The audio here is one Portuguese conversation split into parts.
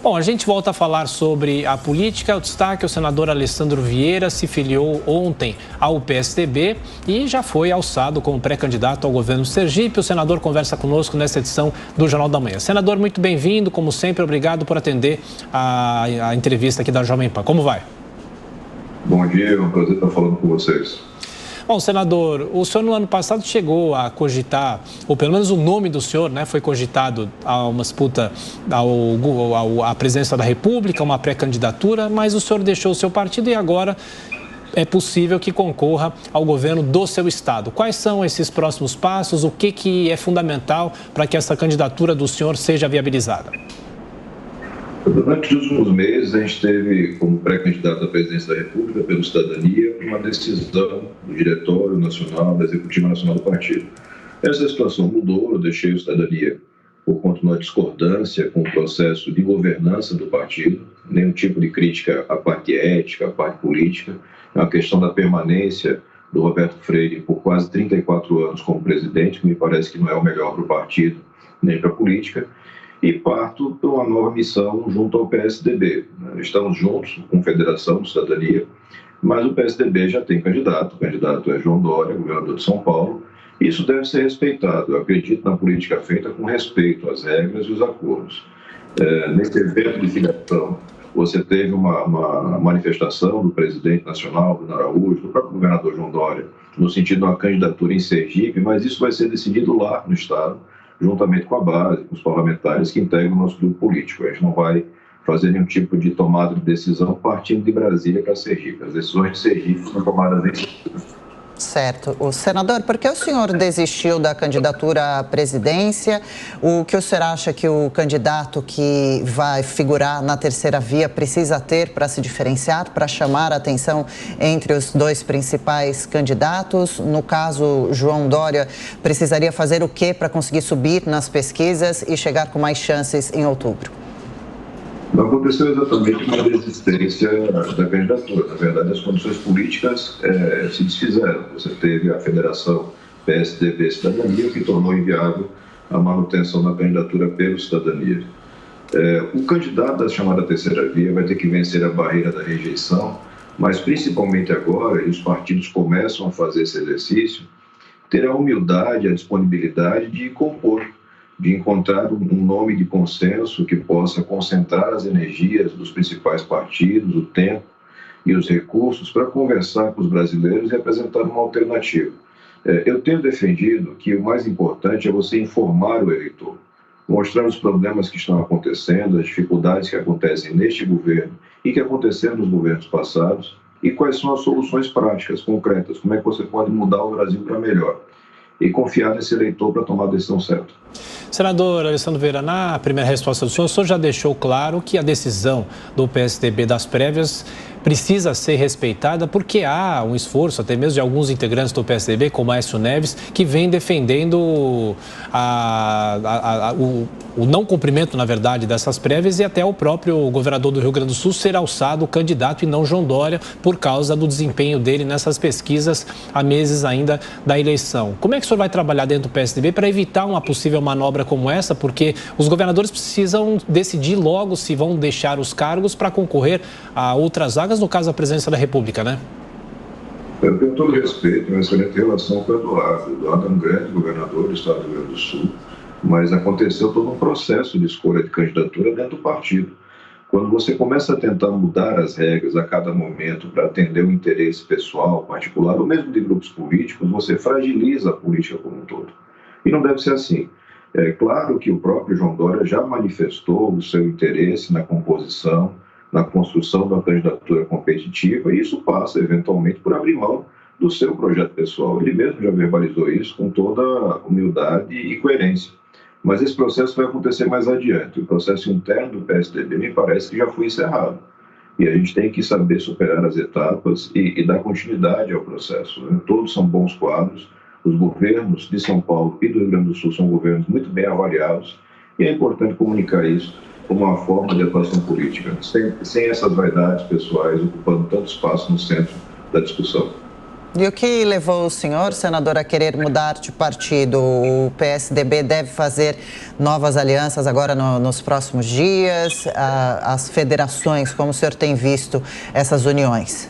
Bom, a gente volta a falar sobre a política. O destaque: o senador Alessandro Vieira se filiou ontem ao PSDB e já foi alçado como pré-candidato ao governo do Sergipe. O senador conversa conosco nesta edição do Jornal da Manhã. Senador, muito bem-vindo, como sempre, obrigado por atender a entrevista aqui da Jovem Pan. Como vai? Bom dia, é um prazer estar falando com vocês. Bom, senador, o senhor no ano passado chegou a cogitar, ou pelo menos o nome do senhor, né, foi cogitado a uma disputa à presidência da República, uma pré-candidatura, mas o senhor deixou o seu partido e agora é possível que concorra ao governo do seu estado. Quais são esses próximos passos? O que é fundamental para que essa candidatura do senhor seja viabilizada? Durante os últimos meses, a gente teve como pré-candidato à presidência da República, pelo Cidadania, uma decisão do Diretório Nacional, da Executiva Nacional do Partido. Essa situação mudou, eu deixei o Cidadania por conta de uma discordância com o processo de governança do partido, nenhum tipo de crítica à parte ética, à parte política, é uma questão da permanência do Roberto Freire por quase 34 anos como presidente, que me parece que não é o melhor para o partido, nem para a política, e parto para uma nova missão junto ao PSDB. Estamos juntos, com Confederação de Cidadania, mas o PSDB já tem candidato, o candidato é João Dória, governador de São Paulo, e isso deve ser respeitado. Eu acredito na política feita com respeito às regras e os acordos. Nesse evento de filiação, você teve uma manifestação do presidente nacional, Bruno Araújo, do próprio governador João Dória, no sentido de uma candidatura em Sergipe, mas isso vai ser decidido lá no Estado, juntamente com a base, com os parlamentares que integram o nosso grupo político. A gente não vai fazer nenhum tipo de tomada de decisão partindo de Brasília para Sergipe. As decisões de Sergipe são tomadas em Sergipe. Certo. O senador, por que o senhor desistiu da candidatura à presidência? O que o senhor acha que o candidato que vai figurar na terceira via precisa ter para se diferenciar, para chamar a atenção entre os dois principais candidatos? No caso, João Dória precisaria fazer o quê para conseguir subir nas pesquisas e chegar com mais chances em outubro? Não aconteceu exatamente uma desistência da candidatura. Na verdade, as condições políticas se desfizeram. Você teve a federação PSDB-Cidadania, que tornou inviável a manutenção da candidatura pelo Cidadania. O candidato da chamada terceira via vai ter que vencer a barreira da rejeição, mas principalmente agora, e os partidos começam a fazer esse exercício, ter a humildade, a disponibilidade de compor, de encontrar um nome de consenso que possa concentrar as energias dos principais partidos, o tempo e os recursos para conversar com os brasileiros e apresentar uma alternativa. Eu tenho defendido que o mais importante é você informar o eleitor, mostrar os problemas que estão acontecendo, as dificuldades que acontecem neste governo e que aconteceram nos governos passados e quais são as soluções práticas, concretas, como é que você pode mudar o Brasil para melhor e confiar nesse eleitor para tomar a decisão certa. Senador Alessandro Vieira, na primeira resposta do senhor, o senhor já deixou claro que a decisão do PSDB das prévias precisa ser respeitada porque há um esforço, até mesmo de alguns integrantes do PSDB, como Aécio Neves, que vem defendendo o não cumprimento, na verdade, dessas prévias e até o próprio governador do Rio Grande do Sul ser alçado candidato e não João Dória por causa do desempenho dele nessas pesquisas há meses ainda da eleição. Como é que o senhor vai trabalhar dentro do PSDB para evitar uma possível manobra como essa? Porque os governadores precisam decidir logo se vão deixar os cargos para concorrer a outras vagas, no caso da presidência da República, né? Eu tenho todo respeito, uma excelente relação com o Eduardo. O Eduardo é um grande governador do estado do Rio Grande do Sul, mas aconteceu todo um processo de escolha de candidatura dentro do partido. Quando você começa a tentar mudar as regras a cada momento para atender o interesse pessoal, particular, ou mesmo de grupos políticos, você fragiliza a política como um todo. E não deve ser assim. É claro que o próprio João Dória já manifestou o seu interesse na composição, na construção de uma candidatura competitiva, e isso passa, eventualmente, por abrir mão do seu projeto pessoal. Ele mesmo já verbalizou isso com toda humildade e coerência. Mas esse processo vai acontecer mais adiante. O processo interno do PSDB me parece que já foi encerrado. E a gente tem que saber superar as etapas e dar continuidade ao processo, né? Todos são bons quadros. Os governos de São Paulo e do Rio Grande do Sul são governos muito bem avaliados. E é importante comunicar isso como uma forma de atuação política, sem essas vaidades pessoais ocupando tanto espaço no centro da discussão. E o que levou o senhor, senador, a querer mudar de partido? O PSDB deve fazer novas alianças agora nos próximos dias? As federações, como o senhor tem visto essas uniões?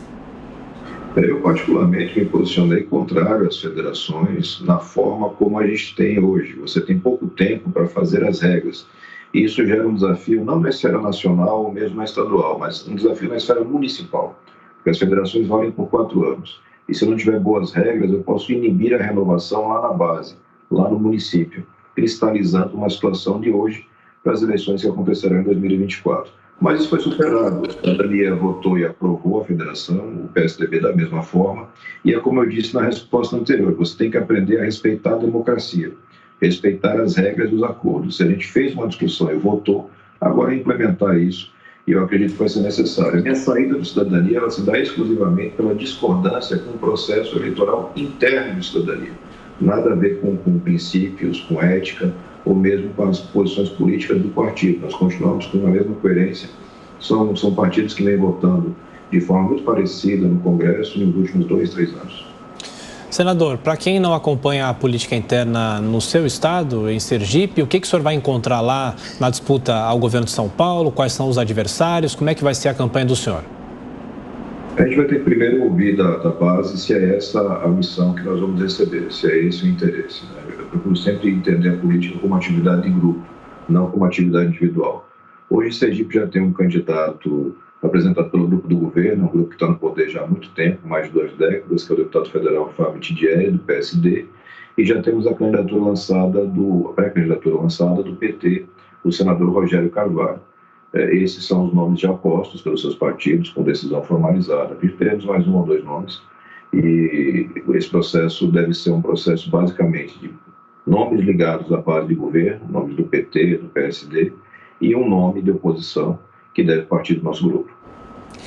Eu, particularmente, me posicionei contrário às federações na forma como a gente tem hoje. Você tem pouco tempo para fazer as regras. E isso gera um desafio, não na esfera nacional ou mesmo na estadual, mas um desafio na esfera municipal. Porque as federações valem por 4 anos. E se eu não tiver boas regras, eu posso inibir a renovação lá na base, lá no município, cristalizando uma situação de hoje para as eleições que acontecerão em 2024. Mas isso foi superado. A cidadania votou e aprovou a federação, o PSDB da mesma forma. E é como eu disse na resposta anterior, você tem que aprender a respeitar a democracia, respeitar as regras dos acordos. Se a gente fez uma discussão e votou, agora é implementar isso. E eu acredito que vai ser necessário. A minha saída do cidadania ela se dá exclusivamente pela discordância com o processo eleitoral interno do cidadania. Nada a ver com princípios, com ética, ou mesmo com as posições políticas do partido. Nós continuamos com a mesma coerência. São partidos que vêm votando de forma muito parecida no Congresso nos últimos 2, 3 anos. Senador, para quem não acompanha a política interna no seu estado, em Sergipe, o que o senhor vai encontrar lá na disputa ao governo de São Paulo? Quais são os adversários? Como é que vai ser a campanha do senhor? A gente vai ter que primeiro ouvir da base se é essa a missão que nós vamos receber, se é esse o interesse. Eu procuro sempre entender a política como atividade de grupo, não como atividade individual. Hoje, Sergipe já tem um candidato apresentado pelo grupo do governo, um grupo que está no poder já há muito tempo, mais de 2 décadas, que é o deputado federal Fábio Tidieri, do PSD, e já temos a pré-candidatura lançada do PT, o senador Rogério Carvalho. Esses são os nomes já postos pelos seus partidos, com decisão formalizada. E teremos mais 1 ou 2 nomes, e esse processo deve ser um processo basicamente de nomes ligados à base de governo, nomes do PT, do PSD, e um nome de oposição que deve partir do nosso grupo.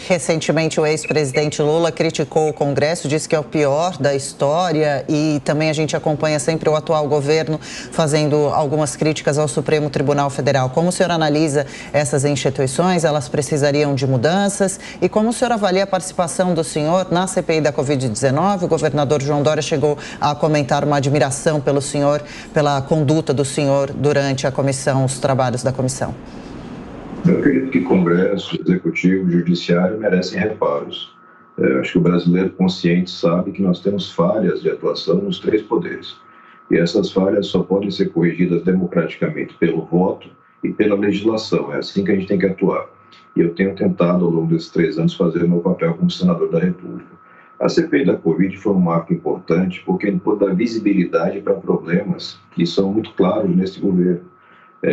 Recentemente, o ex-presidente Lula criticou o Congresso, disse que é o pior da história e também a gente acompanha sempre o atual governo fazendo algumas críticas ao Supremo Tribunal Federal. Como o senhor analisa essas instituições? Elas precisariam de mudanças? E como o senhor avalia a participação do senhor na CPI da Covid-19? O governador João Dória chegou a comentar uma admiração pelo senhor, pela conduta do senhor durante a comissão, os trabalhos da comissão. Eu acredito que Congresso, Executivo, Judiciário merecem reparos. Acho que o brasileiro consciente sabe que nós temos falhas de atuação nos 3 poderes. E essas falhas só podem ser corrigidas democraticamente pelo voto e pela legislação. É assim que a gente tem que atuar. E eu tenho tentado, ao longo desses 3 anos, fazer o meu papel como senador da República. A CPI da Covid foi um marco importante porque ele pôde dar visibilidade para problemas que são muito claros nesse governo.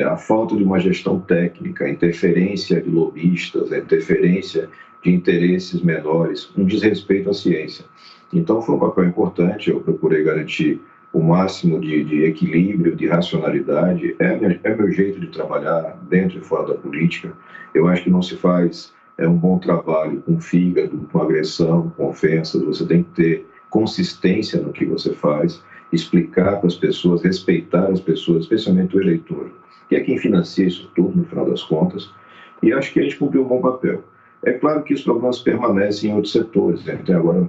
A falta de uma gestão técnica, a interferência de lobistas, a interferência de interesses menores, um desrespeito à ciência. Então, foi um papel importante, eu procurei garantir o máximo de equilíbrio, de racionalidade. É meu jeito de trabalhar dentro e fora da política. Eu acho que não se faz um bom trabalho com fígado, com agressão, com ofensas. Você tem que ter consistência no que você faz, explicar para as pessoas, respeitar as pessoas, especialmente o eleitor, que é quem financia isso tudo, no final das contas, e acho que a gente cumpriu um bom papel. É claro que os problemas permanecem em outros setores. Tem agora,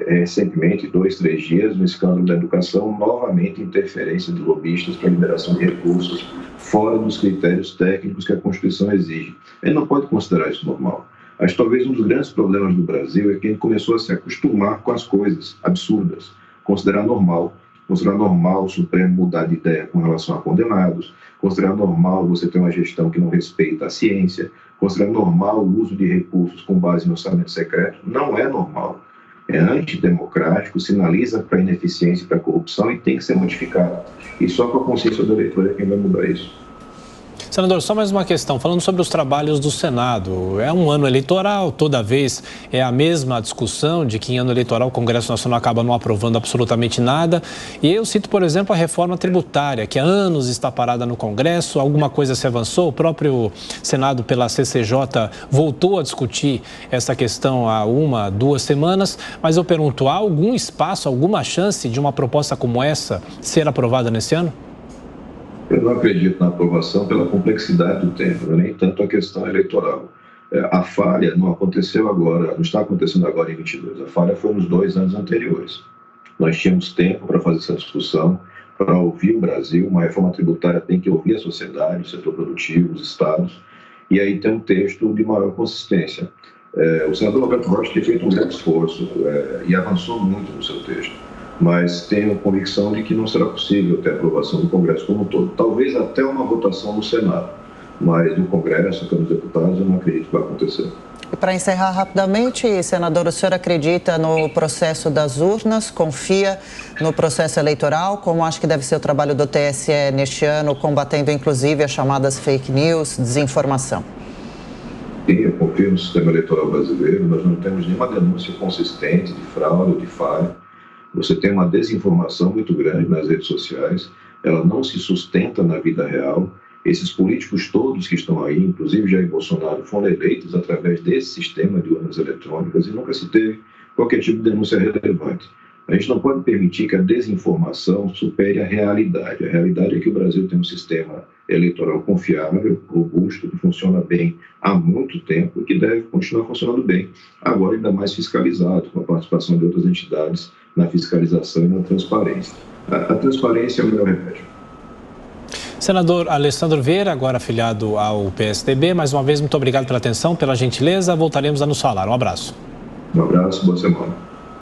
recentemente, 2, 3 dias, no escândalo da educação, novamente interferência de lobistas para liberação de recursos fora dos critérios técnicos que a Constituição exige. Ele não pode considerar isso normal. Acho que talvez um dos grandes problemas do Brasil é que ele começou a se acostumar com as coisas absurdas, considerar normal o Supremo mudar de ideia com relação a condenados, considerar normal você ter uma gestão que não respeita a ciência, considerar normal o uso de recursos com base no orçamento secreto. Não é normal. É antidemocrático, sinaliza para a ineficiência e para a corrupção e tem que ser modificado. E só com a consciência do eleitor é quem vai mudar isso. Senador, só mais uma questão, falando sobre os trabalhos do Senado. É um ano eleitoral, toda vez é a mesma discussão de que em ano eleitoral o Congresso Nacional acaba não aprovando absolutamente nada. E eu cito, por exemplo, a reforma tributária, que há anos está parada no Congresso, alguma coisa se avançou, o próprio Senado pela CCJ voltou a discutir essa questão há 1, 2 semanas, mas eu pergunto, há algum espaço, alguma chance de uma proposta como essa ser aprovada nesse ano? Eu não acredito na aprovação pela complexidade do tema, nem tanto a questão eleitoral. A falha não aconteceu agora, não está acontecendo agora em 22, a falha foi nos 2 anos anteriores. Nós tínhamos tempo para fazer essa discussão, para ouvir o Brasil. Uma reforma tributária tem que ouvir a sociedade, o setor produtivo, os estados, e aí tem um texto de maior consistência. O senador Roberto Rocha tem feito um grande esforço e avançou muito no seu texto, mas tenho convicção de que não será possível ter aprovação do Congresso como um todo. Talvez até uma votação no Senado, mas no Congresso, na Câmara dos Deputados, eu não acredito que vai acontecer. E para encerrar rapidamente, senador, o senhor acredita no processo das urnas? Confia no processo eleitoral? Como acha que deve ser o trabalho do TSE neste ano, combatendo inclusive as chamadas fake news, desinformação? Sim, eu confio no sistema eleitoral brasileiro. Nós não temos nenhuma denúncia consistente de fraude ou de falha. Você tem uma desinformação muito grande nas redes sociais, ela não se sustenta na vida real. Esses políticos todos que estão aí, inclusive Jair Bolsonaro, foram eleitos através desse sistema de urnas eletrônicas e nunca se teve qualquer tipo de denúncia relevante. A gente não pode permitir que a desinformação supere a realidade. A realidade é que o Brasil tem um sistema eleitoral confiável, robusto, que funciona bem há muito tempo e que deve continuar funcionando bem, agora ainda mais fiscalizado, com a participação de outras entidades na fiscalização e na transparência. A transparência é o melhor remédio. Senador Alessandro Vieira, agora afiliado ao PSDB, mais uma vez, muito obrigado pela atenção, pela gentileza. Voltaremos a nos falar. Um abraço. Um abraço, boa semana.